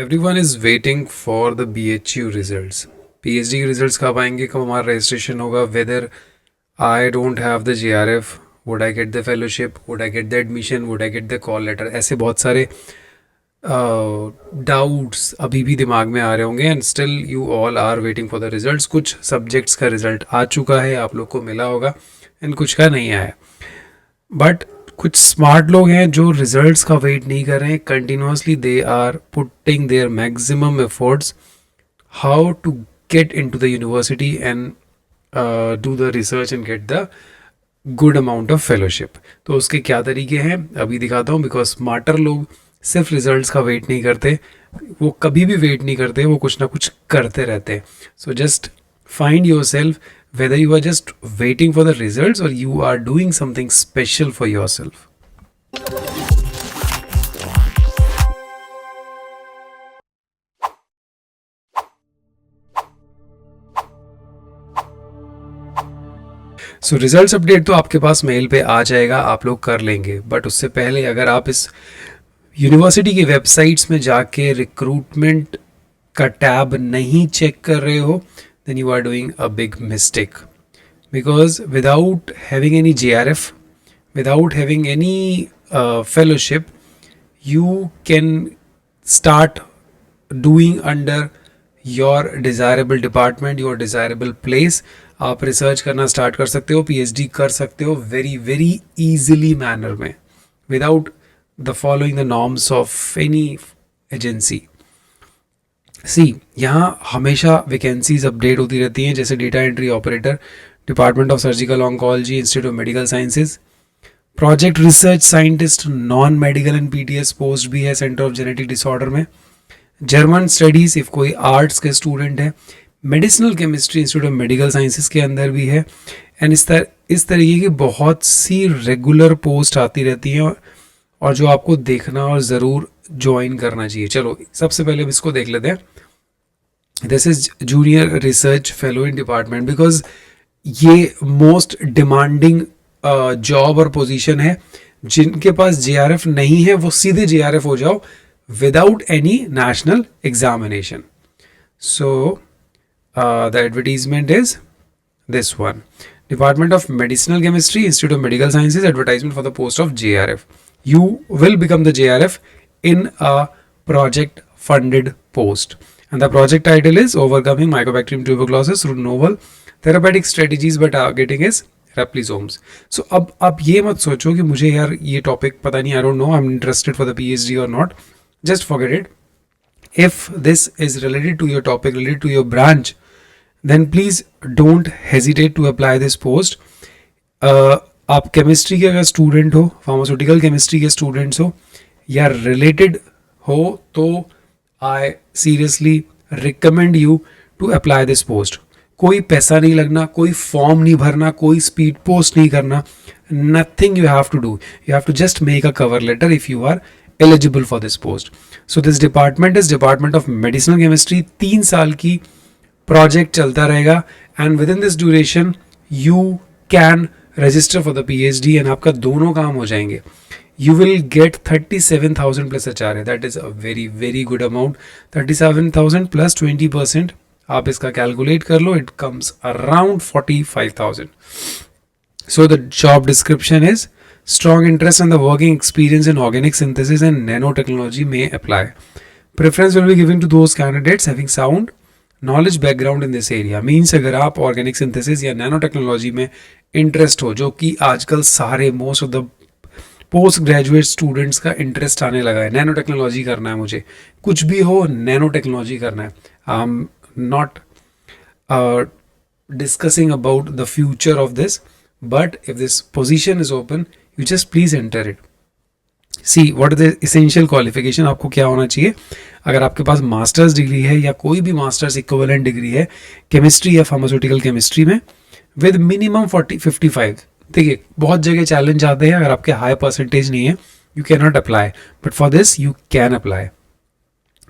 Everyone is waiting for the BHU results. PhD के results कब आएंगे, कब हमारा registration होगा, whether I don't have the JRF, would I get the fellowship, would I get the admission, would I get the call letter. ऐसे बहुत सारे doubts अभी भी दिमाग में आ रहे होंगे and still you all are waiting for the results. कुछ सब्जेक्ट्स का रिजल्ट आ चुका है, आप लोग को मिला होगा, एंड कुछ का नहीं आया. बट कुछ स्मार्ट लोग हैं जो रिजल्ट्स का वेट नहीं कर रहे हैं. Continuously they are putting their maximum efforts how to get into the university and do the research and get the good amount of fellowship. तो उसके क्या तरीके हैं अभी दिखाता हूँ. बिकॉज स्मार्टर लोग सिर्फ रिजल्ट्स का वेट नहीं करते, वो कभी भी वेट नहीं करते, वो कुछ ना कुछ करते रहते हैं. So just find yourself whether you are just waiting for the results or you are doing something special for yourself. So results update तो आपके पास मेल पे आ जाएगा, आप लोग कर लेंगे. बट उससे पहले अगर आप इस यूनिवर्सिटी की वेबसाइट्स में जाके रिक्रूटमेंट का टैब नहीं चेक कर रहे हो, then you are doing a big mistake. Because without having any JRF, without having any fellowship, you can start doing under your desirable department, your desirable place. आप research करना start कर सकते हो, PhD कर सकते हो वेरी वेरी ईजिली मैनर में, without the following the norms of any agency. See, यहाँ हमेशा वैकेंसीज अपडेट होती रहती हैं, जैसे data entry operator, department of surgical oncology, institute of medical sciences, project research scientist, non medical and PTS post भी है centre of genetic disorder में. German studies if कोई आर्ट्स के स्टूडेंट है, medicinal chemistry institute of medical sciences के अंदर भी है. एंड इस तरीके की बहुत सी रेगुलर पोस्ट आती रहती हैं और जो आपको देखना और ज़रूर ज्वाइन करना चाहिए. चलो सबसे पहले हम इसको देख लेते हैं. This is junior research fellow in department. Because ये मोस्ट डिमांडिंग जॉब और पोजीशन है. जिनके पास JRF नहीं है वो सीधे JRF हो जाओ without any national examination. So the advertisement is this one. Department of Medicinal Chemistry, Institute of Medical Sciences, advertisement for the post of JRF. You will become the JRF in a project funded post. And the project title is Overcoming Mycobacterium tuberculosis through novel therapeutic strategies by targeting is replisomes. So अब आप ये मत सोचो कि मुझे यार ये topic पता नहीं, I don't know, I'm interested for the PhD or not. Just forget it. If this is related to your topic, related to your branch, then please don't hesitate to apply this post. आप chemistry के अगर student हो, pharmaceutical chemistry के students हो या related हो, तो I seriously recommend you to apply this post. कोई पैसा नहीं लगना, कोई फॉर्म नहीं भरना, कोई स्पीड पोस्ट नहीं करना. Nothing you have to do. You have to just make a cover letter if you are eligible for this post. So this department is department of medicinal chemistry. 3 साल की project चलता रहेगा and within this duration you can register for the PhD and आपका दोनों काम हो जाएंगे. You will get 37,000 plus HRA. That is a very very good amount. 37,000 plus 20%, आप इसका कैलकुलेट कर लो, it comes around 45,000. So the job description is strong interest and the working experience in organic synthesis and nanotechnology may apply. Preference will be given to those candidates having sound knowledge background in this area. Means अगर आप organic synthesis या nano technology में interest हो, जो कि आजकल सारे most of the post graduate students का इंटरेस्ट आने लगा है, नैनो टेक्नोलॉजी करना है मुझे, कुछ भी हो नैनो टेक्नोलॉजी करना है. I am not discussing about the future of this, but if this position is open you just please enter it. See what is the essential qualification. आपको क्या होना चाहिए? अगर आपके पास मास्टर्स डिग्री है या कोई भी मास्टर्स इक्विवेलेंट डिग्री है केमिस्ट्री या फार्मास्यूटिकल केमिस्ट्री में विद मिनिमम 55. देखिए बहुत जगह चैलेंज आते हैं, अगर आपके हाई परसेंटेज नहीं है you can not apply, but for this you can apply.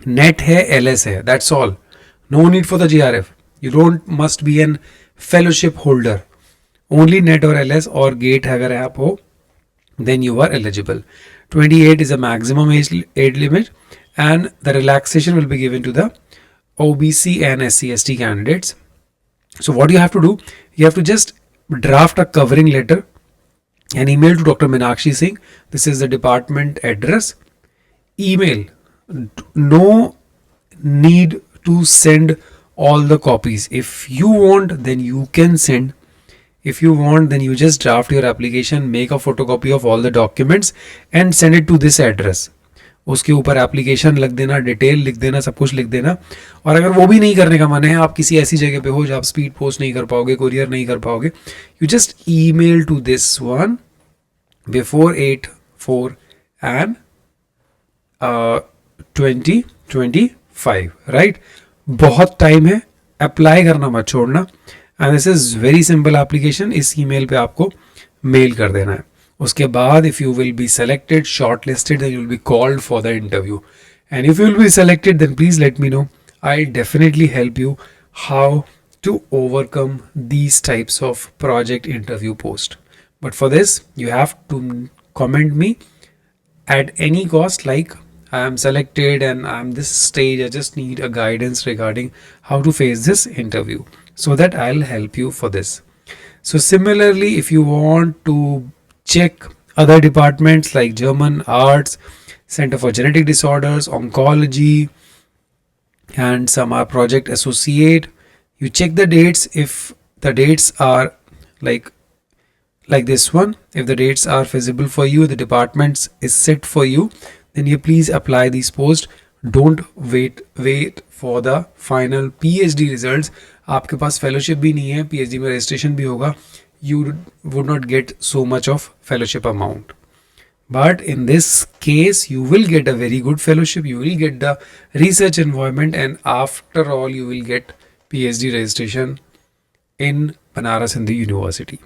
NET है, LS है, that's all. No need for the JRF. You don't must be an fellowship holder. Only NET और LS और GATE अगर आप हो then you are eligible. 28 is a maximum age limit and the relaxation will be given to the OBC and SC/ST candidates. So what you have to do, you have to just draft a covering letter and email to Dr. Meenakshi Singh. This is the department address. Email. No need to send all the copies. If you want, then you can send. If you want, then you just draft your application, make a photocopy of all the documents and send it to this address. उसके ऊपर application लिख देना, detail लिख देना, सब कुछ लिख देना. और अगर वो भी नहीं करने का मन है, आप किसी ऐसी जगह पे हो जहाँ आप स्पीड पोस्ट नहीं कर पाओगे, कुरियर नहीं कर पाओगे, you just email to this one before 8/4 and 2025, right. बहुत टाइम है, अप्लाई करना मत छोड़ना. And this is very simple application. इस ईमेल पे आपको मेल कर देना है. उसके बाद if you will be selected, short listed, then you will be called for the interview. And if you will be selected, then please let me know. I definitely help you how to overcome these types of project interview post. But for this, you have to comment me at any cost, like I am selected and I am this stage, I just need a guidance regarding how to face this interview, so that I'll help you for this. So similarly, if you want to check other departments like German, Arts, Center for Genetic Disorders, Oncology, and some are project associate, you check the dates. If the dates are like this one, if the dates are feasible for you, the departments is set for you, then you please apply these posts. Don't wait for the final PhD results. आपके पास fellowship भी नहीं है, PhD में registration भी होगा, you would not get so much of fellowship amount. But in this case, you will get a very good fellowship, you will get the research environment, and after all, you will get PhD registration in Banaras Hindu University.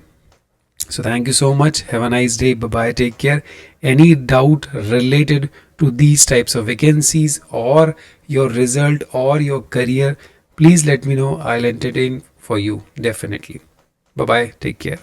So thank you so much. Have a nice day. Bye-bye. Take care. Any doubt related to these types of vacancies or your result or your career, please let me know. I'll entertain for you. Definitely. Bye-bye. Take care.